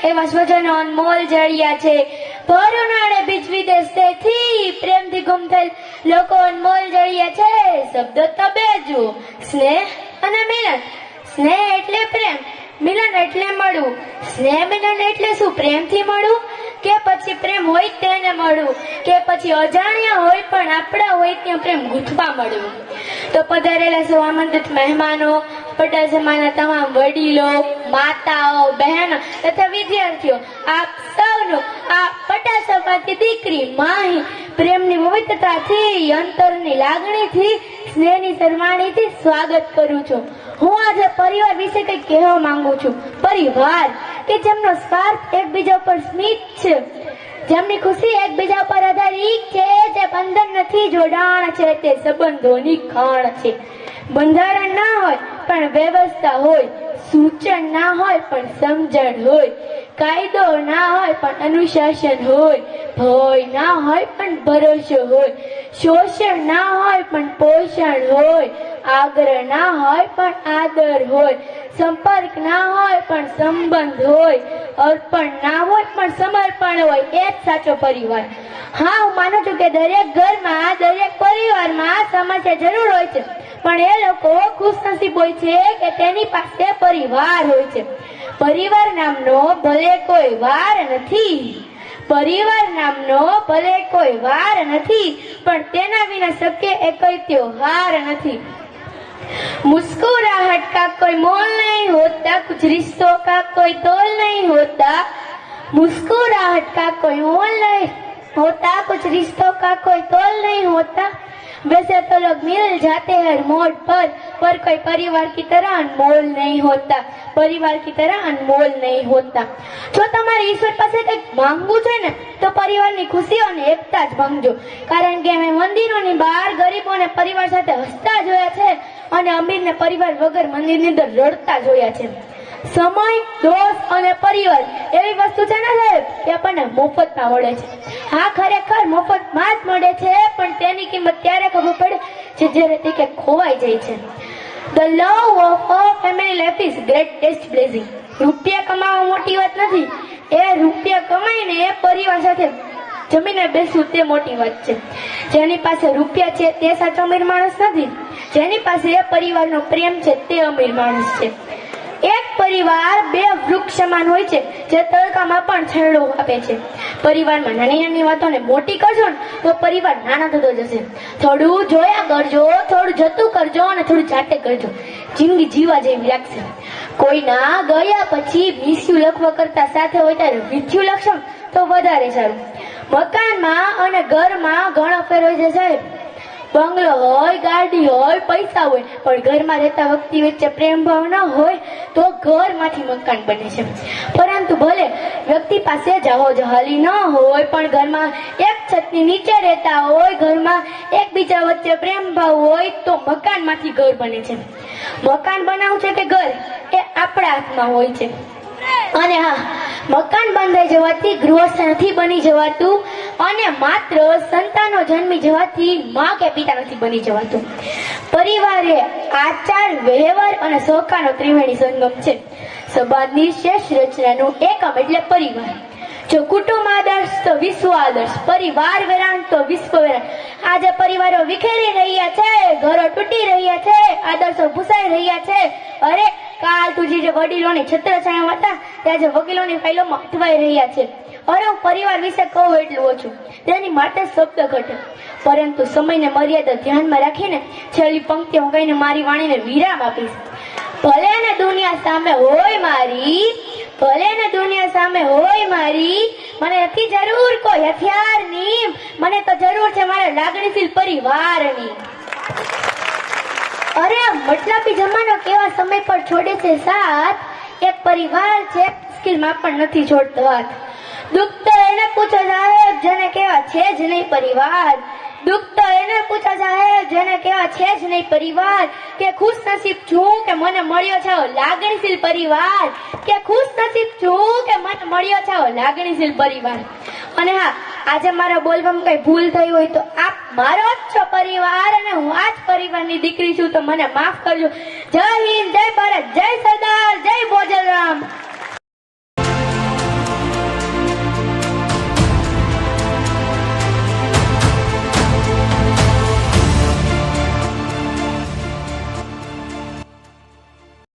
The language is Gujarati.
એવા સ્વજનો અનમોલ જળિયા છે. ભર ઉનાળે બીજ વિદેશથી પ્રેમથી ગુમ થયેલ લોકો અનમોલ જળિયા છે. શબ્દો તો બે જુઓ, સ્નેહ અને મિલન. સ્નેહ એટલે પ્રેમ, મિલન એટલે મળવું. સ્નેહ મિલન એટલે શું? પ્રેમથી મળવું કે પછી પ્રેમ હોય તેને મળવું, કે પછી અજાણ્યા હોય પણ આપણા હોય ત્યાં પ્રેમ ગૂંથવા મળવું. તો પધારેલા સૌ આમંત્રિત મહેમાનો, પટેલ સમાજના તમામ વડીલો, માતાઓ, બહેનો તથા વિદ્યાર્થીઓ, આપ સૌનું આ પટેલ સમાજની દીકરી માહી પ્રેમની પવિત્રતાથી, અંતરની લાગણીથી, સ્નેહની સરવાણીથી સ્વાગત કરું છું. હું આજે પરિવાર વિશે કંઈક કહેવા માંગુ છું. પરિવાર કે જેમનો સ્વાર્થ એકબીજા પર સ્મિત છે, જેમની ખુશી એકબીજા પર આધારિત છે, જે બંધન નથી જોડાણ છે, તે સંબંધોની ખાણ છે. બંધારણ ના હોય પણ વ્યવસ્થા હોય, સૂચન ના હોય પણ સમજણ હોય, કાયદો ના હોય પણ અનુશાસન હોય, ભય ના હોય પણ ભરોસો હોય, શોષણ ના હોય પણ પોષણ હોય, આગ્રહ ના હોય પણ આદર હોય, સંપર્ક ના હોય પણ સંબંધ હોય, અર્પણ ના હોય પણ સમર્પણ હોય. એ જ સાચો પરિવાર. હા, હું માનું છું કે દરેક ઘરમાં, દરેક પરિવારમાં સમસ્યા જરૂર હોય છે, પણ એ લોકો ખુશનસીબ હોય છે કે તેની પાસે પરિવાર હોય છે. પરિવાર નામનો ભલે કોઈ વાર નથી, પરિવાર નામનો ભલે કોઈ વાર નથી, પણ તેના વિના શક્ય એ કોઈ ત્યોહાર નથી. मुस्कुराहट का कोई मोल नहीं होता, कुछ रिश्तों का कोई तोल नहीं होता. मुस्कुराहट का कोई मोल नहीं होता, कुछ रिश्तों का कोई तोल नहीं होता. वैसे तो लोग मिल जाते हैं मोड़ पर कोई परिवार की तरह अनमोल नहीं होता, परिवार की तरह अनमोल नहीं होता. જો તમારે ઈશ્વર પાસે કંઈક માંગવું છે ને, તો પરિવારની ખુશી અને એકતા જ માંગજો. કારણ કે મેં મંદિરોની બહાર ગરીબોને પરિવાર સાથે હસતા જોયા છે અને અમીરને પરિવાર વગર મંદિરની અંદર રડતા જોયા છે. સમય, દોસ્ત અને પરિવાર એવી વસ્તુ છે ને સાહેબ, કે આપણને મફતમાં મળે છે. હા, ખરેખર મફતમાં જ મળે છે, પણ તેની કિંમત ત્યારે ખબર પડે છે જ્યારે તે ક્યાંક ખોવાઈ જાય છે. The love of a family life is greatest blessing. રૂપિયા કમાવા મોટી વાત નથી, એ રૂપિયા કમાઈને એ પરિવાર સાથે જમીને બેસવું તે મોટી વાત છે. જેની પાસે રૂપિયા છે તે સાચો અમીર માણસ નથી, જેની પાસે એ પરિવારનો પ્રેમ છે તે અમીર માણસ છે. એક પરિવાર બે વૃક્ષ સમાન હોય છે, જે તડકામાં પણ છેડો આપે છે. પરિવારમાં નાની નાની વાતોને મોટી કરજો ને તો પરિવાર નાના થતો જશે. થોડું જોયા કરજો, થોડું જતું કરજો અને થોડું જાતે કરજો, જિંદગી જીવા જેવી લાગશે. કોઈના ગયા પછી મિસ્યુ લખવા કરતા સાથે હોય ત્યારે વિથ્યું લખશો તો વધારે સારું. મકાનમાં અને ઘરમાં ઘણો ફેર હોય છે સાહેબ. બંગલો હોય, ગાડી હોય, પૈસા હોય, પણ ઘરમાં રહેતા વ્યક્તિ વચ્ચે પ્રેમ ભાવ ન હોય તો ઘરમાંથી મકાન બને છે. પરંતુ ભલે વ્યક્તિ પાસે જાહો જહાલી ન હોય, પણ ઘરમાં એક છતની નીચે રહેતા હોય, ઘરમાં એકબીજા વચ્ચે પ્રેમ ભાવ હોય તો મકાનમાંથી ઘર બને છે. મકાન બનાવવું છે કે ઘર, એ આપણા હાથમાં હોય છે. અને હા, મકાન બંધાઈ જવાથી ગૃહસ્થ નથી બની જવાતું, અને માત્ર સંતાનો જન્મી જવાથી માં કે પિતા નથી બની જવાતું. પરિવાર એ આચાર, વ્યવહાર અને સહકારનો ત્રિવેણી સંગમ છે. સંબંધની શ્રેષ્ઠ રચનાનું એકમ એટલે પરિવાર. જો કુટુંબ આદર્શ તો વિશ્વ આદર્શ, પરિવાર વેરાન તો વિશ્વ વેરાન. આજે પરિવારો વિખેરી રહ્યા છે, ઘરો તૂટી રહ્યા છે, આદર્શો ભૂસાઈ રહ્યા છે. અરે કાલ તુજી જે વડીલોની છત્રછાયા હતા તે આજે વકીલોની ફાઇલોમાં અટવાઈ રહ્યા છે. અરે હું પરિવાર વિશે કહું એટલું ઓછું, તેની માટે શબ્દ ઘટે. પરંતુ સમયને મર્યાદા ધ્યાનમાં રાખીને છેલ્લી પંક્તિ હું કહીને મારી વાણીને વિરામ આપીશ. ભલે ને દુનિયા સામે હોય મારી, ભલે ને દુનિયા સામે હોય મારી, મને નથી જરૂર કોઈ હથિયારની, મને તો જરૂર છે મારા લાગણીશીલ પરિવારની. અરે મતલબી જમાનો કેવા સમય પર છોડે છે સાથ, એક પરિવાર છે મુશ્કેલમાં પણ નથી છોડતો હાથ. દુઃખ તો એને પૂછો સાહેબ જેને કેવા છે જ નહીં પરિવાર, દુઃખ તો એને પૂછો સાહેબ જેને કેવા છે જ નહીં પરિવાર. કે ખુશ નસીબ છું કે મને મળ્યો છે લાગણીશીલ પરિવાર, કે ખુશ નસીબ છું કે મને મળ્યો છે લાગણીશીલ પરિવાર. અને હા, આજે મારા બોલવામાં કઈ ભૂલ થઈ હોય તો આપ મારો જ છો પરિવાર, અને હું આ જ પરિવારની દીકરી છું, તો મને માફ કરજો. જય હિન્દ, જય ભારત, જય